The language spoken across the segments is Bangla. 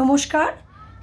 নমস্কার,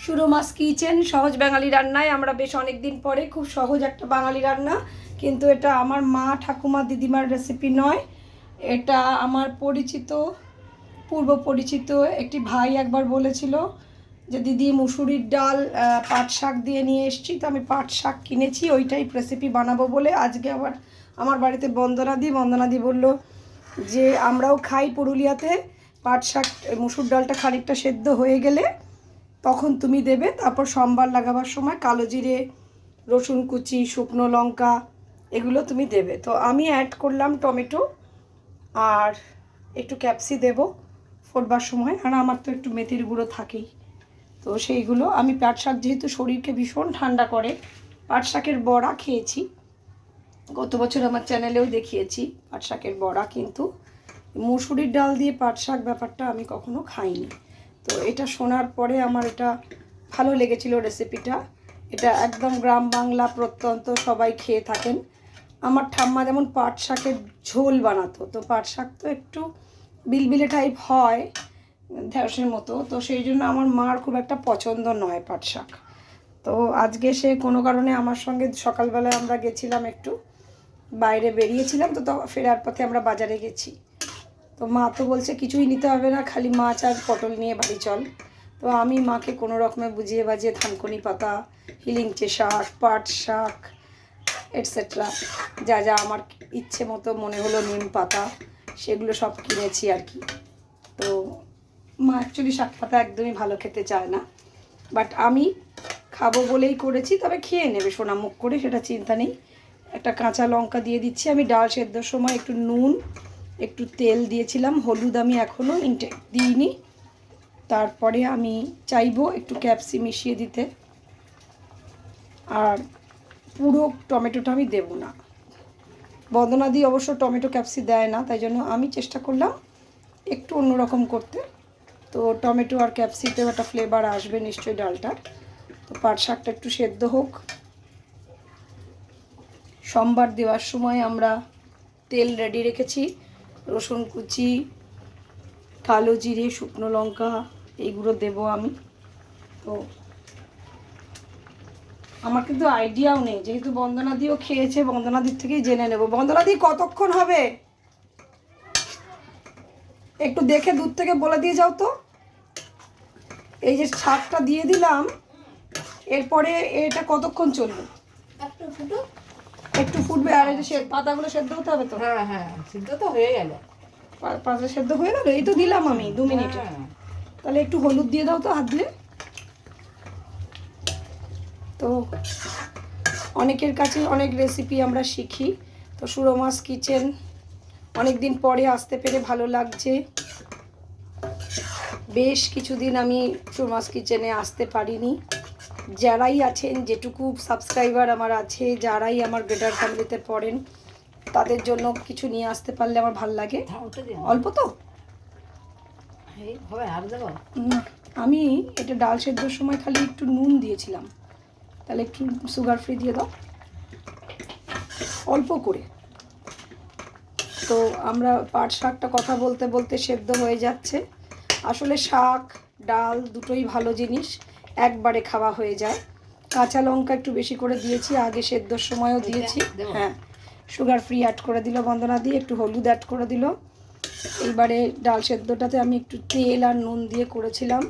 সুরমাস কিচেন সহজ বাঙালি রান্নায় আমরা বেশ অনেক দিন পরে খুব সহজ একটা বাঙালি রান্না, কিন্তু এটা আমার মা ঠাকুমা দিদিমার রেসিপি নয়। এটা আমার পরিচিত, পূর্ব পরিচিত একটি ভাই একবার বলেছিল যে দিদি মুসুরির ডাল পাট শাক দিয়ে নিয়ে এসেছি, তো আমি পাট শাক কিনেছি, ওইটাই রেসিপি বানাবো বলে আজকে আবার আমার বাড়িতে বন্দনাদি বলল যে আমরাও খাই পুরুলিয়াতে পাট শাক, মুসুর ডালটা খানিকটা সেদ্ধ হয়ে গেলে তখন তুমি দেবে, তারপর সম্বার লাগাবার সময় কালো জিরে, রসুন কুচি, শুকনো লঙ্কা এগুলো তুমি দেবে। তো আমি অ্যাড করলাম টমেটো আর একটু ক্যাপসি দেব ফোড়বার সময়, আর আমার তো একটু মেথির গুঁড়ো থাকেই। তো সেইগুলো আমি পাট শাক যেহেতু শরীরকে ভীষণ ঠান্ডা করে, পাট শাকের বড়া খেয়েছি, গত বছর আমার চ্যানেলেও দেখিয়েছি পাট শাকের বড়া, কিন্তু মুসুরির ডাল দিয়ে পাট শাক ব্যাপারটা আমি কখনো খাইনি। তো এটা শোনার পরে আমার এটা ভালো লেগেছিল রেসিপিটা। এটা একদম গ্রাম বাংলা প্রত্যন্ত সবাই খেয়ে থাকেন। আমার ঠাম্মা যেমন পাট শাকের ঝোল বানাতো, তো পাট শাক তো একটু বিলবিলে টাইপ হয় ঢ্যাঁড়সের মতো, তো সেই জন্য আমার মার খুব একটা পছন্দ নয় পাট শাক। তো আজকে সে কোনো কারণে আমার সঙ্গে সকালবেলায় আমরা গেছিলাম, একটু বাইরে বেরিয়েছিলাম, তো ফেরার পথে আমরা বাজারে গেছি। তো মা তো বলছে কিছুই নিতে হবে না, খালি মাছ আর পটল নিয়ে বাড়ি চল। তো আমি মাকে কোনো রকমে বুঝিয়ে বাজিয়ে ধানকুনি পাতা, হিলিংচে শাক, পাট শাক এটসেট্রা যা যা আমার ইচ্ছে মতো মনে হলো, নিম পাতা, সেগুলো সব কিনেছি আর কি। তো মা অ্যাকচুয়ালি শাক পাতা একদমই ভালো খেতে চায় না, বাট আমি খাবো বলেই করেছি, তবে খেয়ে নেবে সোনা মুখ করে, সেটা চিন্তা নেই। একটা কাঁচা লঙ্কা দিয়ে দিচ্ছি। আমি ডাল সেদ্ধর সময় একটু নুন, একটু তেল দিয়েছিলাম, হলুদ আমি এখনও ইনটেক দিইনি। তারপরে আমি চাইবো একটু ক্যাপসি মিশিয়ে দিতে, আর পুরো টমেটোটা আমি দেবো না। বন্দনাদি অবশ্য টমেটো ক্যাপসি দেয় না, তাই জন্য আমি চেষ্টা করলাম একটু অন্যরকম করতে। তো টমেটো আর ক্যাপসিতেও একটা ফ্লেভার আসবে নিশ্চয়ই ডালটার। তো পাট শাকটা একটু সেদ্ধ হোক। সম্বার দেওয়ার সময় আমরা তেল রেডি রেখেছি, রসুন কুচি, কালো জিরে, শুকনো লঙ্কা এইগুলো দেবো আমি। তো আমার কিন্তু আইডিয়াও নেই, যেহেতু বন্দনাদিও খেয়েছে, বন্দনাদির থেকেই জেনে নেব। বন্দনাদি কতক্ষণ হবে একটু দেখে দূর থেকে বলে দিয়ে যাও তো। এই যে শাকটা দিয়ে দিলাম, এরপরে এটা কতক্ষণ চলবে? একটু ফুটবে, আর এই যে পাতাগুলো সেদ্ধ হতে হবে তো। হ্যাঁ হ্যাঁ, সিদ্ধ তো হয়ে গেল। পাতা সেদ্ধ হয়ে গেল, এই তো দিলাম আমি 2 মিনিটে। তাহলে একটু হলুদ দিয়ে দাও তো হাত দিয়ে। তো অনেকের কাছে অনেক রেসিপি আমরা শিখি, তো সুরমাস কিচেন অনেক দিন পরে আসতে পেরে ভালো লাগছে। বেশ কিছুদিন আমি সুরমাস কিচেনে আসতে পারিনি। যারাই আছেন, যেটুকু সাবস্ক্রাইবার আমার আছে, যারাই আমার গ্রেটার ফ্যামিলিতে পড়েন, তাদের জন্য কিছু নিয়ে আসতে পারলে আমার ভালো লাগে। অল্প তো না, আমি এটা ডাল সেদ্ধর সময় খালি একটু নুন দিয়েছিলাম, তাহলে একটু সুগার ফ্রি দিয়ে দাও অল্প করে। তো আমরা পাট শাকটা কথা বলতে বলতে সেদ্ধ হয়ে যাচ্ছে। আসলে শাক ডাল দুটোই ভালো জিনিস, একবারে খাওয়া হয়ে যায়। কাঁচা লঙ্কা একটু বেশি করে দিয়েছি, আগে সেদ্ধর সময়ও দিয়েছি। হ্যাঁ, সুগার ফ্রি অ্যাড করে দিল বন্দনা দিয়ে, একটু হলুদ অ্যাড করে দিল। এইবারে ডাল সেদ্ধটাতে আমি একটু তেল আর নুন দিয়ে করেছিলাম।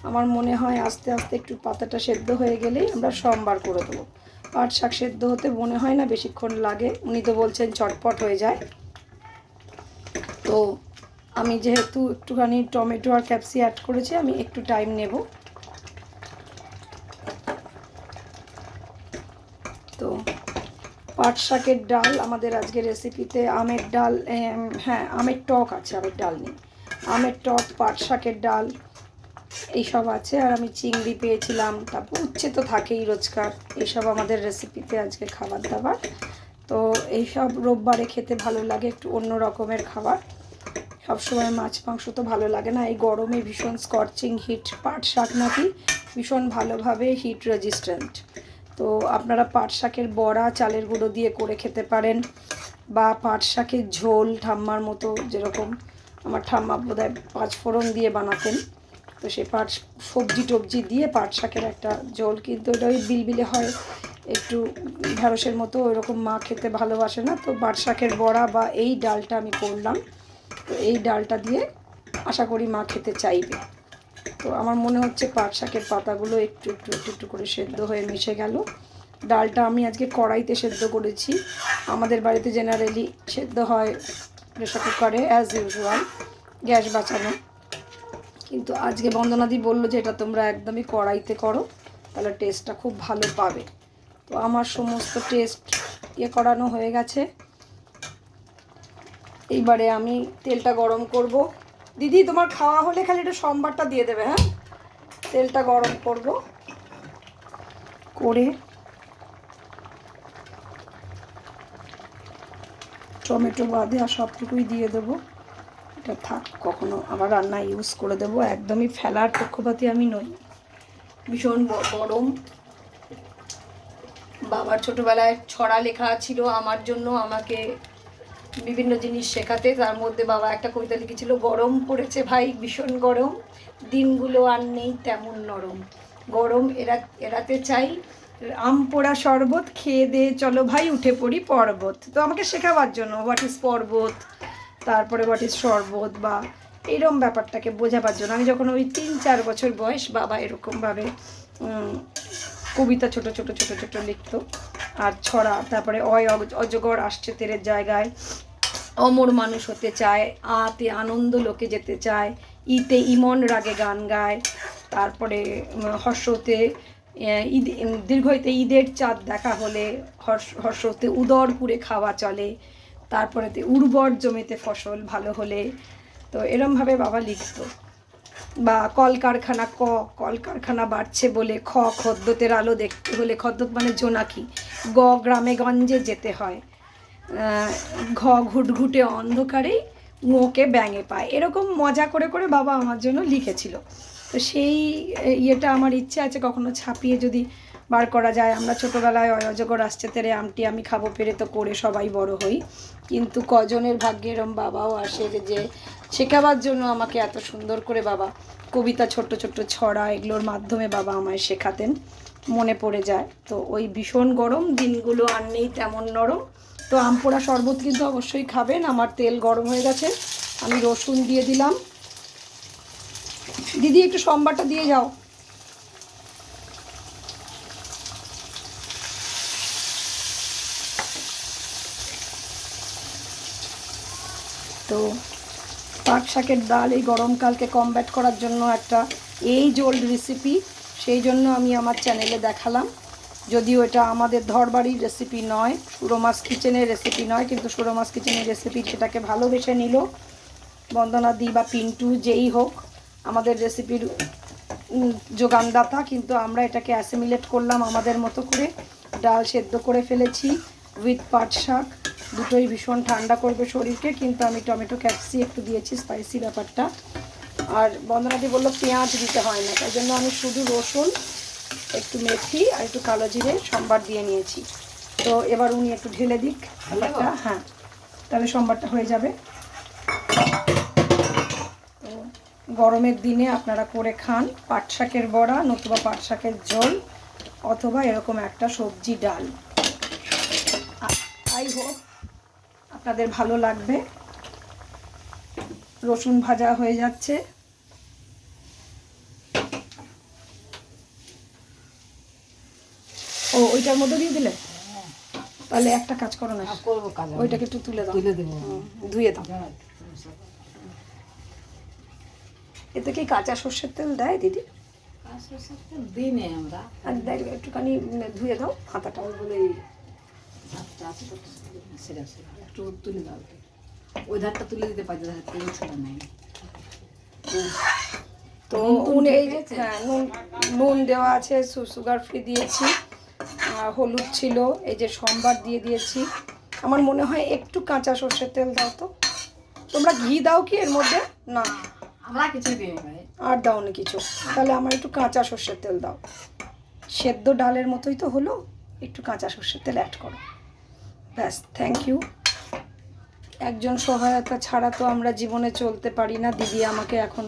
আমার মনে হয় আস্তে আস্তে একটু পাতাটা সেদ্ধ হয়ে গেলেই আমরা সম্বার করে দেবো। পাট শাক সেদ্ধ হতে মনে হয় না বেশিক্ষণ লাগে, উনি তো বলছেন চটপট হয়ে যায়। তো আমি যেহেতু একটুখানি টমেটো আর ক্যাপসি অ্যাড করেছি, আমি একটু টাইম নেব। তো পাট শাকের ডাল আমাদের আজকে রেসিপিতে আমের ডাল, হ্যাঁ আমের টক আছে, আমের ডাল নেই। আমের টক, পাট শাকের ডাল এইসব আছে, আর আমি চিংড়ি পেয়েছিলাম, তারপর উচ্ছে তো থাকেই রোজকার। এইসব আমাদের রেসিপিতে আজকে খাবার দাবার। তো এইসব রোববারে খেতে ভালো লাগে, একটু অন্য রকমের খাবার। সবসময় মাছ মাংস তো ভালো লাগে না, এই গরমে ভীষণ স্কর্চিং হিট। পাট শাক নাকি ভীষণ ভালোভাবে হিট রেজিস্ট্যান্ট। তো আপনারা পাট শাকের বড়া চালের গুঁড়ো দিয়ে করে খেতে পারেন, বা পাট শাকের ঝোল ঠাম্মার মতো, যেরকম আমার ঠাম্মা বোধহয় 5 ফোড়ন দিয়ে বানাতেন, তো সেই পাট সবজি টবজি দিয়ে পাট শাকের একটা ঝোল, কিন্তু এটা ওই বিলবিলে হয়, একটু ঢ্যাঁড়সের মতো, ওইরকম মা খেতে ভালোবাসে না। তো পাট শাকের বড়া বা এই ডালটা আমি করলাম। তো এই ডালটা দিয়ে আশা করি মা খেতে চাইবে। তো আমার মনে হচ্ছে পাট শাকের পাতাগুলো একটু একটু একটু একটু করে সেদ্ধ হয়ে মিশে গেল। ডালটা আমি আজকে কড়াইতে সেদ্ধ করেছি। আমাদের বাড়িতে জেনারেলি সেদ্ধ হয় প্রেশার কুকারে অ্যাজ ইউজুয়াল, গ্যাস বাঁচানো। কিন্তু আজকে বন্দনাদি বললো যে এটা তোমরা একদমই কড়াইতে করো, তাহলে টেস্টটা খুব ভালো পাবে। তো আমার সমস্ত টেস্ট করানো হয়ে গেছে। এইবারে আমি তেলটা গরম করব। দিদি তোমার খাওয়া হলে খালি একটু সম্বারটা দিয়ে দেবে, হ্যাঁ। তেলটা গরম করব, করে টমেটো বাদে আর সবটুকুই দিয়ে দেবো। এটা থাক, কখনো আবার রান্না ইউজ করে দেবো, একদমই ফেলার পক্ষপাতী আমি নই। ভীষণ গরম। বাবার ছোটোবেলায় ছড়া লেখা ছিল আমার জন্য, আমাকে বিভিন্ন জিনিস শেখাতে। তার মধ্যে বাবা একটা কবিতা লিখেছিল, গরম পড়েছে ভাই ভীষণ গরম, দিনগুলো আর নেই তেমন নরম, গরম এড়াতে চাই আম পোড়া শরবত, খেয়ে দে চলো ভাই উঠে পড়ি পর্বত। তো আমাকে শেখাবার জন্য হোয়াট ইজ পর্বত, তারপরে হোয়াট ইজ শরবত, বা এরম ব্যাপারটাকে বোঝাবার জন্য। আমি যখন ওই 3-4 বছর বয়স, বাবা এরকমভাবে কবিতা ছোট ছোট ছোট ছোট লিখতো আর ছড়া। তারপরে অজগর আসছে তেরের জায়গায়, অমর মানুষ হতে চায়, আতে আনন্দ লোকে যেতে চায়, ইতে ইমন রাগে গান গায়, তারপরে হর্ষতে ঈদ, দীর্ঘইতে ঈদের চাঁদ দেখা হলে, হর্ষতে উদরপুরে খাওয়া চলে, তারপরেতে উর্বর জমিতে ফসল ভালো হলে। তো এরমভাবে বাবা লিখতো। বা কলকারখানা, কলকারখানা বাড়ছে বলে, খদ্দতের আলো দেখতে হলে, খদ্দত মানে জোনাকি, গ্রামে গঞ্জে যেতে হয়, ঘুটঘুটে অন্ধকারেই মোকে ব্যাঙে পায়। এরকম মজা করে করে বাবা আমার জন্য লিখেছিল। তো সেই ইয়েটা আমার ইচ্ছে আছে কখনো ছাপিয়ে যদি বার করা যায়। আমরা ছোটোবেলায় অজগর আসছে তেরে আমটি আমি খাবো পেরে তো করে সবাই বড় হই, কিন্তু কজনের ভাগ্যে এরম বাবাও আসে যে শেখাবার জন্য আমাকে এত সুন্দর করে বাবা কবিতা, ছোট্ট ছোট্ট ছড়া, এগুলোর মাধ্যমে বাবা আমায় শেখাতেন, মনে পড়ে যায়। তো ওই ভীষণ গরম, দিনগুলো আর নেই তেমন নরম। তো আম পোড়া শরবত কিন্তু অবশ্যই খাবেন। আমার তেল গরম হয়ে গেছে, আমি রসুন দিয়ে দিলাম। দিদি একটু সম্বারটা দিয়ে যাও। তো পাট শাকের ডাল এই গরমকালকে কমব্যাট করার জন্য একটা এইজ ওল্ড রেসিপি, সেই জন্য আমি আমার চ্যানেলে দেখালাম। যদিও এটা আমাদের ধরবাড়ির রেসিপি নয়, সুরমাস কিচেনের রেসিপি নয়, কিন্তু সুরমাস কিচেনের রেসিপি সেটাকে ভালোবেসে নিল বন্দনাদি বা পিন্টু, যেই হোক আমাদের রেসিপির যোগানদাতা। কিন্তু আমরা এটাকে অ্যাসিমিলেট করলাম আমাদের মতো করে, ডাল সেদ্ধ করে ফেলেছি উইথ পাট শাক, দুটোই ভীষণ ঠান্ডা করবে শরীরকে। কিন্তু আমি টমেটো ক্যাপসি একটু দিয়েছি, স্পাইসি ব্যাপারটা। আর বন্দনাদি বললো পেঁয়াজ দিতে হয় না, তাই জন্য আমি শুধু রসুন, একটু মেথি আর একটু কালো জিরে সম্বার দিয়ে নিয়েছি। তো এবার উনি একটু ঢেলে দিক ব্যাপারটা, হ্যাঁ, তাহলে সম্বারটা হয়ে যাবে। তো গরমের দিনে আপনারা করে খান পাট শাকের বড়া, নতুবা পাট শাকের ঝোল, অথবা এরকম একটা সবজি ডাল। আই হোপ আপনাদের ভালো লাগবে। রসুন ভাজা হয়ে যাচ্ছে। ও ওইটার মধ্যে দিয়ে দিলে, তাহলে একটা কাজ করো না, ওইটাকে একটু তুলে দাও, ধুয়ে দাও। এতে কি কাঁচা সর্ষের তেল দেয় দিদি? আর দেখ একটুখানি ধুয়ে দাও হাতাটা, বলে একটু তুলে দাও, ওই ধারটা তুলে দিতে পারি, তেল ছাড়া নাই। তো হ্যাঁ, নুন দেওয়া আছে, সুগার ফ্রি দিয়েছি, হলুদ ছিল, এই যে সম্বার দিয়ে দিয়েছি। আমার মনে হয় একটু কাঁচা সর্ষের তেল দাও তো। তোমরা ঘি দাও কি এর মধ্যে? না, আমরা কিছু দিই ভাই, আর দাও না কিছু, তাহলে আমার একটু কাঁচা সর্ষের তেল দাও। সেদ্ধ ডালের মতোই তো হলো, একটু কাঁচা সর্ষের তেল অ্যাড করো, ব্যাস। Thank you. একজন সহায়তা ছাড়া তো আমরা জীবনে চলতে পারি না। দিদি আমাকে এখন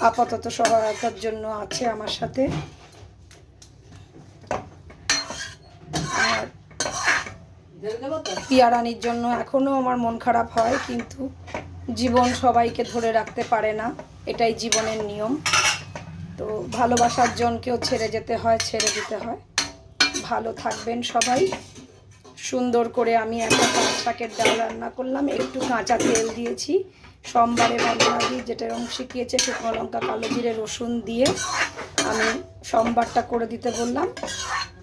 আপাতত সহায়তার জন্য আছে আমার সাথে। আর পিয়ারানির জন্য এখনও আমার মন খারাপ হয়, কিন্তু জীবন সবাইকে ধরে রাখতে পারে না, এটাই জীবনের নিয়ম। তো ভালোবাসার জনকেও ছেড়ে যেতে হয়, ছেড়ে দিতে হয়। ভালো থাকবেন সবাই। সুন্দর করে আমি একটা পাঁচ শাকের ডাল রান্না করলাম, একটু কাঁচা তেল দিয়েছি, সোমবারে বন্দনা দিয়ে যেটা রকম শিখিয়েছে, শুকনো লঙ্কা, কালো জিরে, রসুন দিয়ে আমি সোমবারটা করে দিতে বললাম।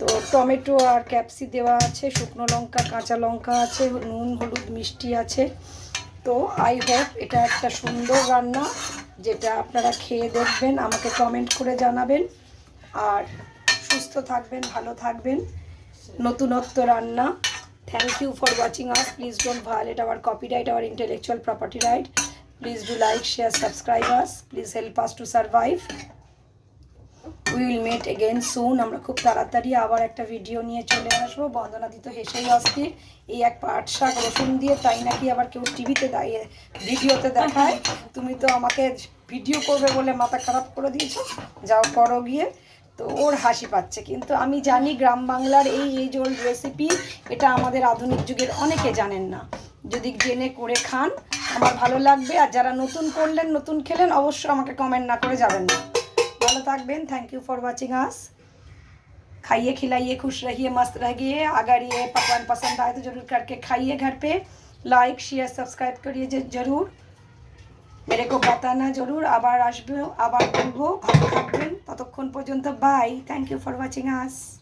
তো টমেটো আর ক্যাপসি দেওয়া আছে, শুকনো লঙ্কা, কাঁচা লঙ্কা আছে, নুন, হলুদ, মিষ্টি আছে। তো আই হোপ এটা একটা সুন্দর রান্না, যেটা আপনারা খেয়ে দেখবেন, আমাকে কমেন্ট করে জানাবেন। আর সুস্থ থাকবেন, ভালো থাকবেন। নতুনত্ব রান্না। Thank you for watching us. Please don't violate our copyright, our intellectual property right. Please do like, share, subscribe us. Please help us to survive. We will meet again soon. আমরা খুব তাড়াতাড়ি আবার একটা ভিডিও নিয়ে চলে আসবো। বন্দনা দিত হেসেই অস্থির, এই এক পাট শাক রসুন দিয়ে তাই নাকি আবার কেউ টিভিতে দাঁড়িয়ে ভিডিওতে দেখায়। তুমি তো আমাকে ভিডিও করবে বলে মাথা খারাপ করে দিয়েছো, যাও করো গিয়ে। তো ওর হাসি পাচ্ছে, কিন্তু আমি জানি গ্রাম বাংলার এই এজ ওল্ড রেসিপি, এটা আমাদের আধুনিক যুগের অনেকে জানেন না। যদি জেনে করে খান আমার ভালো লাগবে। আর যারা নতুন করলেন, নতুন খেলেন, অবশ্যই আমাকে কমেন্ট না করে যাবেন না। ভালো থাকবেन। Thank you for watching us. खाइए, खिलाइए, खुश रहिए, मस्त रहिए। अगर ये पकवान पसंद आए तो ज़रूर करके खाइए घर पे। लाइक, शेयर, सब्सक्राइब करिए ज़रूर। मेरे को बताना ज़रूर। आबार आसबो, आबार बोलबो। भालो थाकबेन। ततक्षण पर्यन्त bye. Thank you for watching us.